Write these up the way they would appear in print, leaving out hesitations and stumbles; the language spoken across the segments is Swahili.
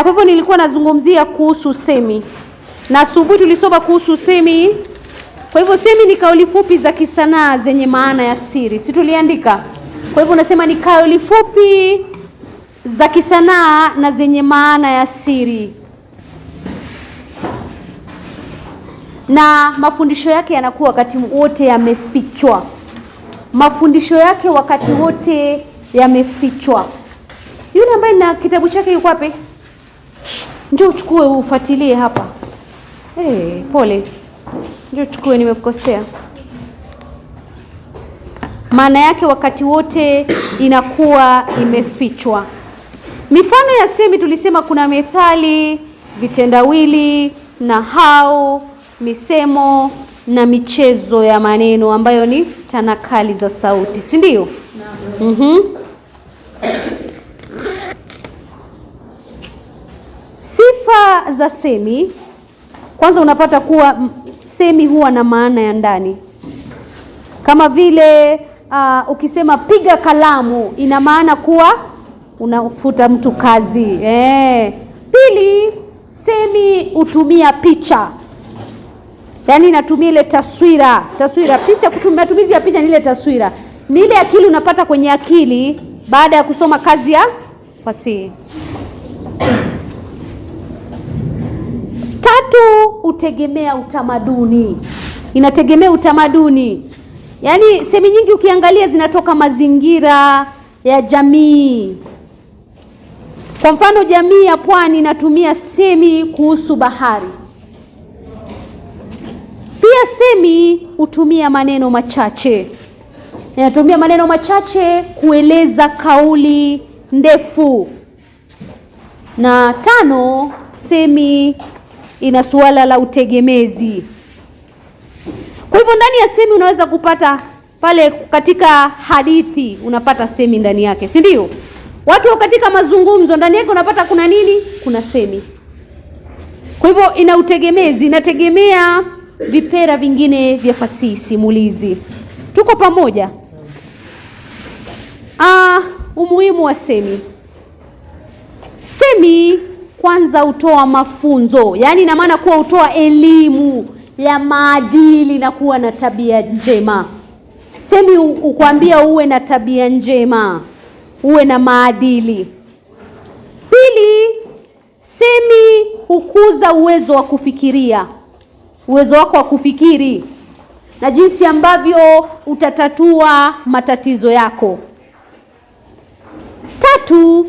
Kwa hivyo nilikuwa nazungumzia kuhusu semi. Na asubuhi tulisoma kuhusu semi. Kwa hivyo semi ni kauli fupi za kisanaa zenye maana ya siri. Si tuliandika? Kwa hivyo unasema ni kauli fupi za kisanaa na zenye maana ya siri. Na mafundisho yake yanakuwa wakati wote yamefichwa. Mafundisho yake wakati wote yamefichwa. Yule ambaye na kitabu chake yuko wapi? Njoo uchukue ufuatilie hapa. Pole. Njoo uchukue, nimekukosea. Maana yake wakati wote inakuwa imefichwa. Mifano ya semi tulisema kuna methali, vitendawili, nahau, misemo na michezo ya maneno ambayo ni tanakali za sauti, si ndio? Sifa za semi. Kwanza unapata kuwa semi huwa na maana ya ndani. Kama vile ukisema piga kalamu, ina maana kuwa unafuta mtu kazi. Pili, semi hutumia picha. Yaani inatumia ile taswira. Picha, matumizi ya picha ni ile taswira. Ni ile akili unapata kwenye akili baada ya kusoma kazi ya fasihi. Tatu, utegemea utamaduni. Inategemea utamaduni. Yaani semi nyingi ukiangalia zinatoka mazingira ya jamii. Kwa mfano jamii ya pwani inatumia semi kuhusu bahari. Pia semi hutumia maneno machache. Inatumia maneno machache kueleza kauli ndefu. Na tano, semi ina suala la utegemezi. Kwa hivyo ndani ya semi unaweza kupata pale katika hadithi unapata semi ndani yake, si ndio? Watu katika mazungumzo ndani yake unapata kuna nini? Kuna semi. Kwa hivyo ina utegemezi, inategemea vipera vingine vya fasihi simulizi. Tuko pamoja? Umuhimu wa semi. Semi kwanza hutoa mafunzo. Yaani ina maana kuwa hutoa elimu ya maadili na kuwa na tabia njema. Semi ukwambia uwe na tabia njema, uwe na maadili. Pili, semi hukuza uwezo wa kufikiria. Uwezo wako wa kufikiri na jinsi ambavyo utatatua matatizo yako. Tatu,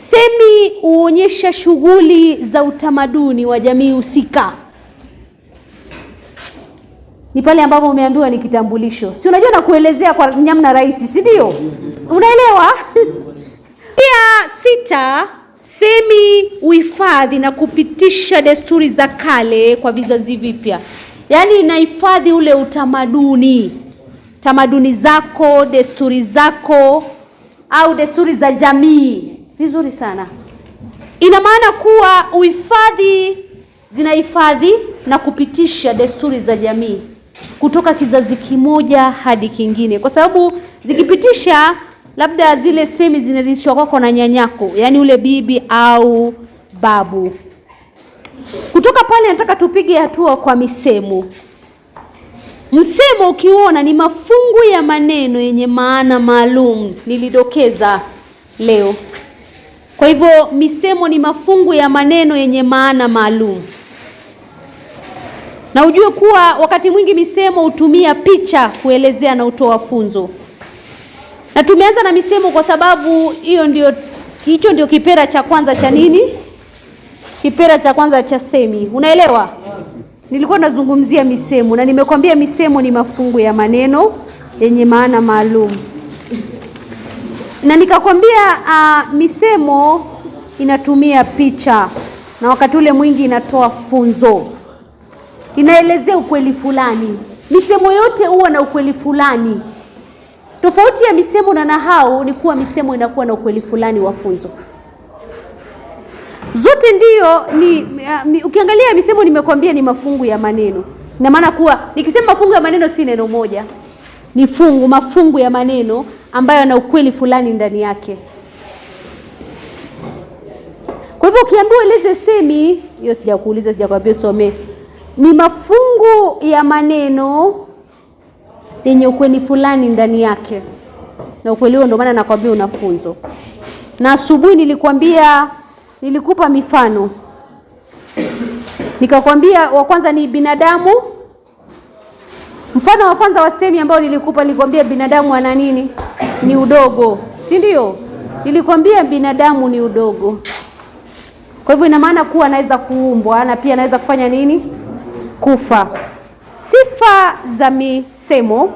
semi huonyesha shughuli za utamaduni wa jamii husika. Ni pale ambapo umeambiwa ni kitambulisho. Si unajua na kuelezea kwa namna rahisi, si ndio? Unaelewa? Pia sita, semi uhifadhi na kupitisha desturi za kale kwa vizazi vipya. Yaani inahifadhi ule utamaduni. Tamaduni zako, desturi zako au desturi za jamii. Vizuri sana. Ina maana kuwa uhifadhi, zinahifadhi na kupitisha desturi za jamii kutoka kizazi kimoja hadi kingine. Kwa sababu zikipitisha labda zile semi zinarithishwa kwako na nyanyako, yani ule bibi au babu. Kutoka pale nataka tupige hatua kwa misemo. Msemo ukiona ni mafungu ya maneno yenye maana maalum, nilidokeza leo. Kwa hivyo misemo ni mafungu ya maneno yenye maana maalum. Na ujue kuwa wakati mwingi misemo hutumia picha kuelezea na utoa funzo. Na tumeanza na misemo kwa sababu hicho ndio kipera cha kwanza cha nini? Kipera cha kwanza cha semi. Unaelewa? Nilikuwa nazungumzia misemo na nimekwambia misemo ni mafungu ya maneno yenye maana maalum. Na nikakwambia misemo inatumia picha na wakati ule mwingi inatoa funzo. Inaelezea ukweli fulani. Misemo yote huwa na ukweli fulani. Tofauti ya misemo na nahau ni kuwa misemo inakuwa na ukweli fulani wa funzo. Zote ndio ukiangalia misemo nimekwambia ni mafungu ya maneno. Ina maana kuwa nikisema mafungu ya maneno si neno moja. Ni mafungu ya maneno ambayo yana ukweli fulani ndani yake. Kwa hivyo ukiambiwa eleze semi, hiyo sijakuuliza, sijakwambia usome. Ni mafungu ya maneno yenye ukweli fulani ndani yake. Na ukweli huo ndio maana nakwambia una funzo. Na asubuhi nilikupa mifano. Nikakwambia wa kwanza ni binadamu. Mfano wa kwanza wa semi ambao nilikwambia binadamu ana nini? Ni udogo, si ndio? Nilikwambia binadamu ni udogo. Kwa hivyo ina maana kuwa anaweza kuumbwa na pia anaweza kufanya nini? Kufa. Sifa za misemo.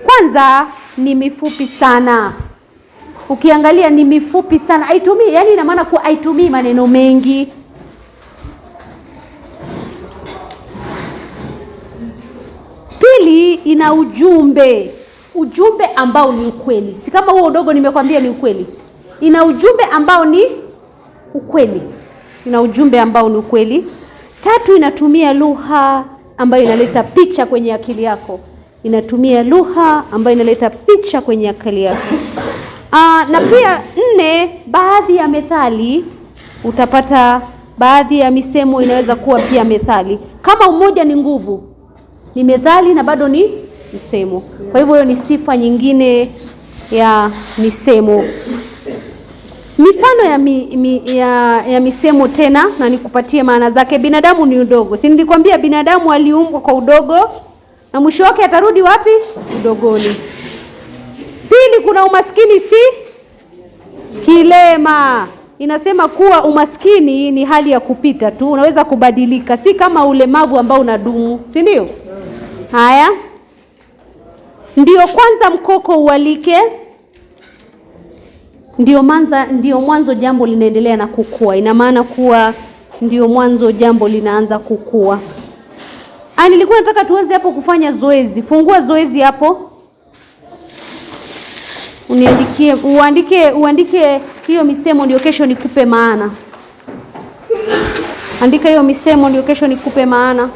Kwanza ni mifupi sana. Ukiangalia ni mifupi sana. Haitumii, yani ina maana kuwa haitumii maneno mengi. Pili, ina ujumbe. Ujumbe ambao ni ukweli. Si kama huo udogo nimekwambia ni ukweli. Ina ujumbe ambao ni ukweli. Ina ujumbe ambao ni ukweli. Tatu, inatumia lugha ambayo inaleta picha kwenye akili yako. Inatumia lugha ambayo inaleta picha kwenye akili yako. Na pia 4, baadhi ya methali, utapata baadhi ya misemo inaweza kuwa pia methali. Kama umoja ni nguvu, ni methali na bado ni msemo. Kwa hivyo hiyo ni sifa nyingine ya misemo. Mifano ya misemo tena, na nikupatie maana zake. Binadamu ni udogo. Si nilikwambia binadamu aliumbwa kwa udogo na mwisho wake atarudi wapi? Udogoni. Pili, kuna umaskini si kilema. Inasema kuwa umaskini ni hali ya kupita tu, unaweza kubadilika, si kama ulemavu ambao unadumu, si ndio? Haya. Ndio kwanza mkoko ualike. Ndio mwanzo jambo linaendelea na kukua. Ina maana kuwa ndio mwanzo jambo linaanza kukua. Nilikuwa nataka tuweze hapo kufanya zoezi. Fungua zoezi hapo. Uandike hiyo misemo ndio kesho nikupe maana. Andika hiyo misemo ndio kesho nikupe maana.